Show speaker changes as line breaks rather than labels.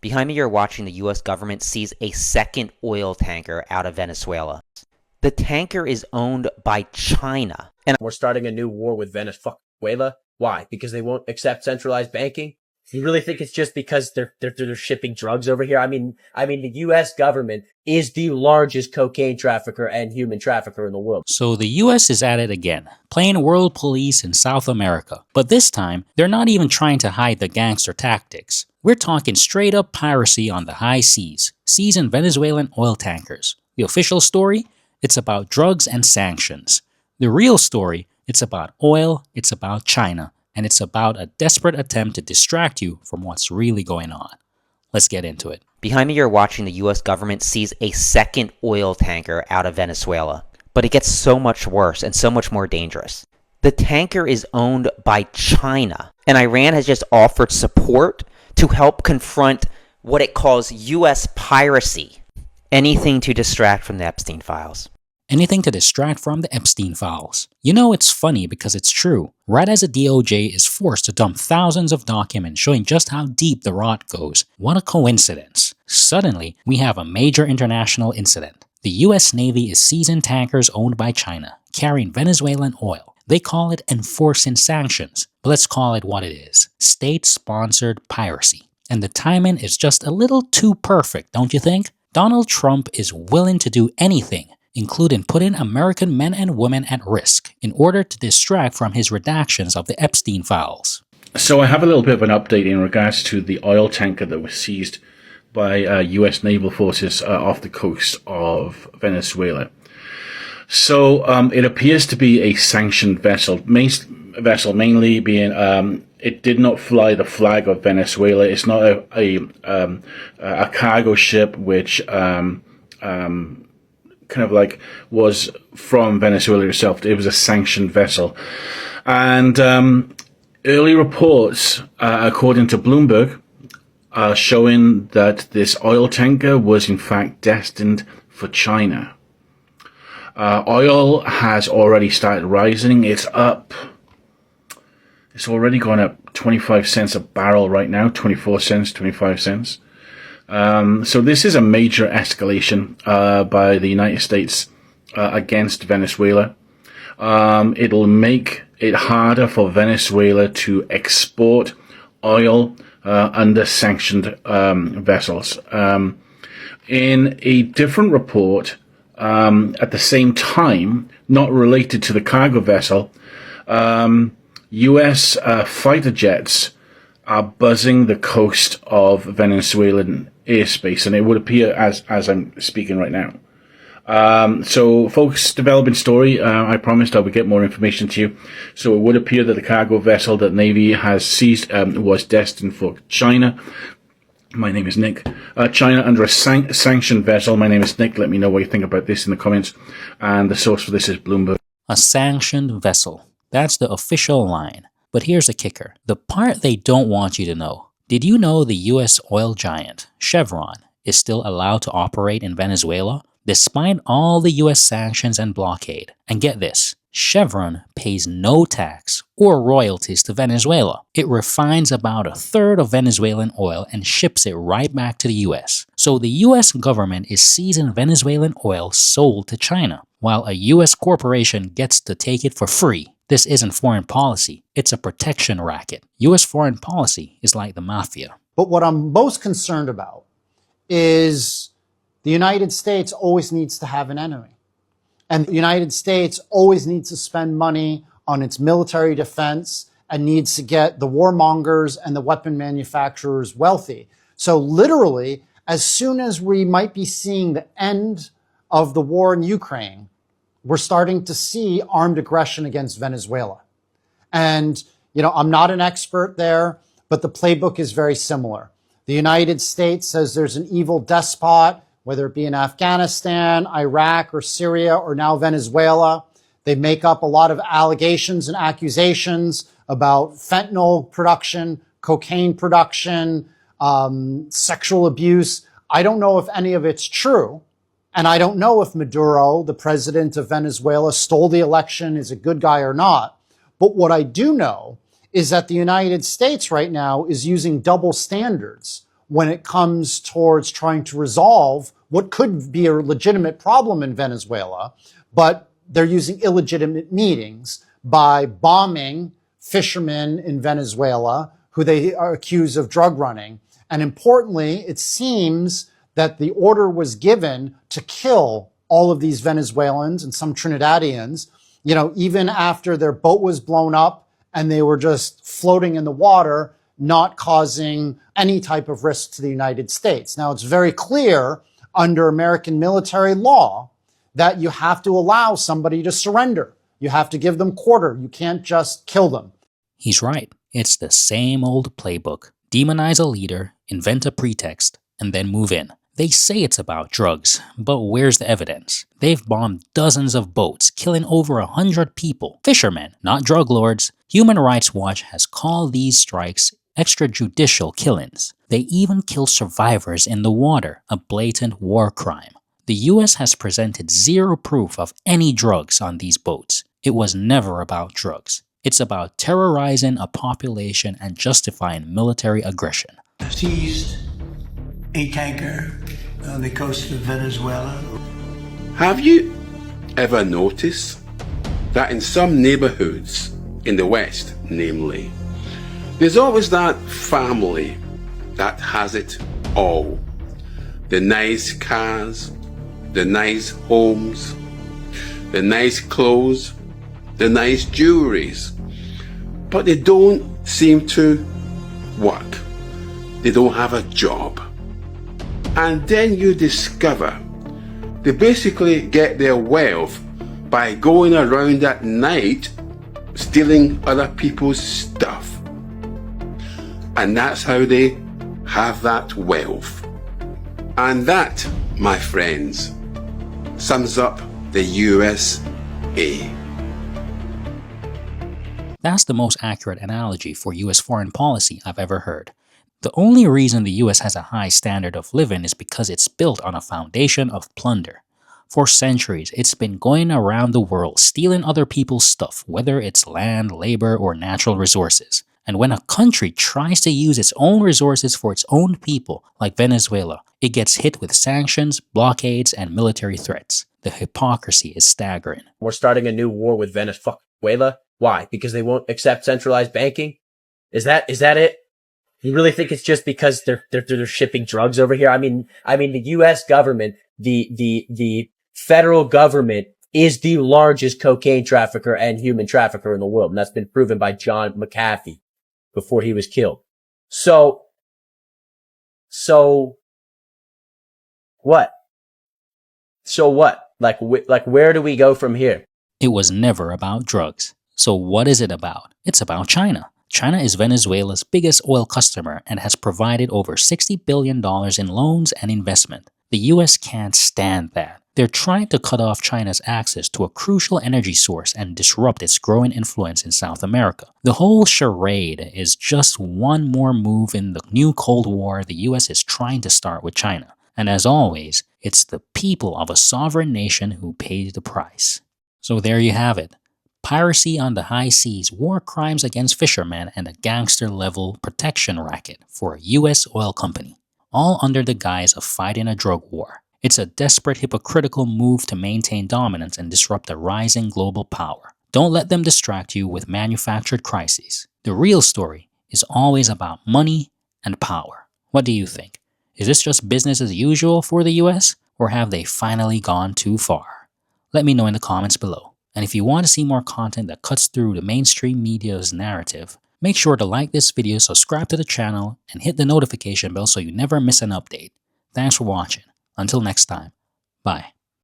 Behind me, you're watching the U.S. government seize a second oil tanker out of Venezuela. The tanker is owned by China. And
we're starting a new war with Venezuela. Why? Because they won't accept centralized banking? You really think it's just because they're shipping drugs over here? I mean, the U.S. government is the largest cocaine trafficker and human trafficker in the world.
So the U.S. is at it again, playing world police in South America. But this time, they're not even trying to hide the gangster tactics. We're talking straight up piracy on the high seas, seizing Venezuelan oil tankers. The official story? It's about drugs and sanctions. The real story? It's about oil, it's about China, and it's about a desperate attempt to distract you from what's really going on. Let's get into it.
Behind me, you're watching the U.S. government seize a second oil tanker out of Venezuela. But it gets so much worse and so much more dangerous. The tanker is owned by China, and Iran has just offered support to help confront what it calls U.S. piracy. Anything to distract from the Epstein files.
Anything to distract from the Epstein files. You know, it's funny because it's true. Right as the DOJ is forced to dump thousands of documents showing just how deep the rot goes, what a coincidence. Suddenly, we have a major international incident. The US Navy is seizing tankers owned by China, carrying Venezuelan oil. They call it enforcing sanctions, but let's call it what it is. State-sponsored piracy. And the timing is just a little too perfect, don't you think? Donald Trump is willing to do anything, including putting American men and women at risk, in order to distract from his redactions of the Epstein files.
So I have a little bit of an update in regards to the oil tanker that was seized by U.S. naval forces off the coast of Venezuela. So it appears to be a sanctioned vessel, mainly being it did not fly the flag of Venezuela. It's not a cargo ship which kind of like was from Venezuela itself. It was a sanctioned vessel. And early reports, according to Bloomberg, are showing that this oil tanker was in fact destined for China. Oil has already started rising. It's already gone up 25 cents a barrel right now, 24 cents, 25 cents. So this is a major escalation by the United States against Venezuela. It'll make it harder for Venezuela to export oil under sanctioned vessels. In a different report, at the same time, not related to the cargo vessel, U.S. fighter jets are buzzing the coast of Venezuelan airspace, and it would appear as I'm speaking right now. So, folks, developing story. I promised I would get more information to you. So, it would appear that the cargo vessel that Navy has seized was destined for China. My name is Nick. China under a sanctioned vessel. My name is Nick. Let me know what you think about this in the comments. And the source for this is Bloomberg.
A sanctioned vessel. That's the official line. But here's the kicker. The part they don't want you to know. Did you know the US oil giant, Chevron, is still allowed to operate in Venezuela, despite all the US sanctions and blockade? And get this, Chevron pays no tax or royalties to Venezuela. It refines about a third of Venezuelan oil and ships it right back to the US. So the US government is seizing Venezuelan oil sold to China, while a US corporation gets to take it for free. This isn't foreign policy, it's a protection racket. US foreign policy is like the Mafia.
But what I'm most concerned about is the United States always needs to have an enemy. And the United States always needs to spend money on its military defense and needs to get the warmongers and the weapon manufacturers wealthy. So literally, as soon as we might be seeing the end of the war in Ukraine, we're starting to see armed aggression against Venezuela. And, I'm not an expert there, but the playbook is very similar. The United States says there's an evil despot, whether it be in Afghanistan, Iraq, or Syria, or now Venezuela. They make up a lot of allegations and accusations about fentanyl production, cocaine production, sexual abuse. I don't know if any of it's true. And I don't know if Maduro, the president of Venezuela, stole the election, is a good guy or not. But what I do know is that the United States right now is using double standards when it comes towards trying to resolve what could be a legitimate problem in Venezuela, but they're using illegitimate means by bombing fishermen in Venezuela who they are accused of drug running. And importantly, it seems that the order was given to kill all of these Venezuelans and some Trinidadians, even after their boat was blown up and they were just floating in the water, not causing any type of risk to the United States. Now, it's very clear under American military law that you have to allow somebody to surrender. You have to give them quarter. You can't just kill them.
He's right. It's the same old playbook. Demonize a leader, invent a pretext, and then move in. They say it's about drugs, but where's the evidence? They've bombed dozens of boats, killing over 100 people. Fishermen, not drug lords. Human Rights Watch has called these strikes extrajudicial killings. They even kill survivors in the water, a blatant war crime. The US has presented zero proof of any drugs on these boats. It was never about drugs. It's about terrorizing a population and justifying military aggression.
Seized a tanker on the coast of Venezuela.
Have you ever noticed that in some neighborhoods in the West, namely, there's always that family that has it all? The nice cars, the nice homes, the nice clothes, the nice jewelries, but they don't seem to work. They don't have a job. And then you discover they basically get their wealth by going around at night stealing other people's stuff. And that's how they have that wealth. And that, my friends, sums up the USA.
That's the most accurate analogy for US foreign policy I've ever heard. The only reason the US has a high standard of living is because it's built on a foundation of plunder. For centuries, it's been going around the world stealing other people's stuff, whether it's land, labor, or natural resources. And when a country tries to use its own resources for its own people, like Venezuela, it gets hit with sanctions, blockades, and military threats. The hypocrisy is staggering.
We're starting a new war with Venezuela. Why? Because they won't accept centralized banking? Is that it? You really think it's just because they're shipping drugs over here? I mean, the U.S. government, the federal government is the largest cocaine trafficker and human trafficker in the world. And that's been proven by John McAfee before he was killed. So what? So what? Like where do we go from here?
It was never about drugs. So what is it about? It's about China. China is Venezuela's biggest oil customer and has provided over $60 billion in loans and investment. The US can't stand that. They're trying to cut off China's access to a crucial energy source and disrupt its growing influence in South America. The whole charade is just one more move in the new Cold War the US is trying to start with China. And as always, it's the people of a sovereign nation who pays the price. So there you have it. Piracy on the high seas, war crimes against fishermen, and a gangster-level protection racket for a US oil company, all under the guise of fighting a drug war. It's a desperate, hypocritical move to maintain dominance and disrupt a rising global power. Don't let them distract you with manufactured crises. The real story is always about money and power. What do you think? Is this just business as usual for the US, or have they finally gone too far? Let me know in the comments below. And if you want to see more content that cuts through the mainstream media's narrative, make sure to like this video, subscribe to the channel, and hit the notification bell so you never miss an update. Thanks for watching. Until next time, bye.